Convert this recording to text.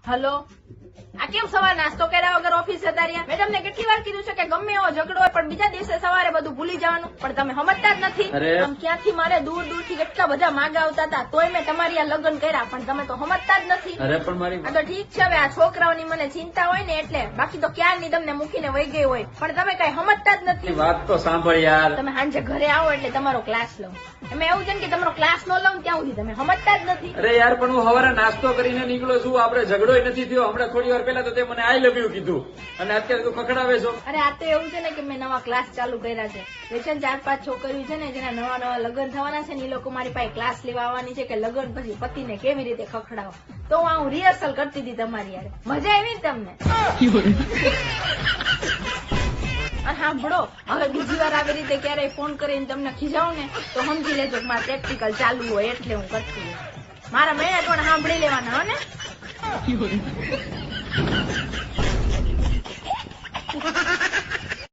Hello, આ કેમ સવાર નાસ્તો કર્યા વગર ઓફિસ જતા રહ્યા? મેં તમને કેટલી વાર કીધું છે કે ગમે એવો ઝઘડો હોય પણ બીજા દિવસે સવારે બધું ભૂલી જવાનું, પણ તમે સમજતા જ નથી. આમ ક્યાંથી મારે દૂર દૂર થી કેટલા બધા માગા આવતા હતા, તોય મેં તમારી આ લગ્ન કર્યા, પણ તમે તો સમજતા જ નથી. અરે પણ મારી આ તો ઠીક છે, હવે આ છોકરાઓની મને ચિંતા હોય ને એટલે, બાકી તો ક્યારની તમને મૂકીને વહી ગઈ હોય, પણ તમે કઈ સમજતા જ નથી. વાત તો સાંભળ યાર. તમે સાંજે ઘરે આવો એટલે તમારો ક્લાસ લો. એમાં એવું છે ને કે તમારો ક્લાસ નો લઉં ત્યાં સુધી તમે સમજતા જ નથી. અરે યાર પણ હું સવારે નાસ્તો કરીને નીકળ્યો છું, આપણે ઝઘડો નથી થયો. હમણાં થોડી વાર પહેલા તો તે મને આઈ લવ યુ કીધું અને અત્યારે તું ખખડાવે છો. અરે આ તો એવું છે ને કે મેં નવા ક્લાસ ચાલુ કર્યા છે. વેચન 4-5 છોકરીઓ છે ને જેના નવા નવા લગ્ન થવાના છે ને, એ લોકો મારી પાસે ક્લાસ લેવા આવવાની છે કે લગ્ન પછી પતિને કેવી રીતે ખખડાવો. તો હું રિહર્સલ કરતી હતી તમારી યાર. મજા આવી ને તમને? અને સાંભળો, હવે બીજી વાર આવી રીતે ક્યારેય ફોન કરીને તમને ખીજાવું ને તો સમજી લેજો કે મારા પ્રેક્ટિકલ ચાલુ હોય એટલે હું કરતી હોય. મારા મહેનત પણ સાંભળી લેવાના હો ને.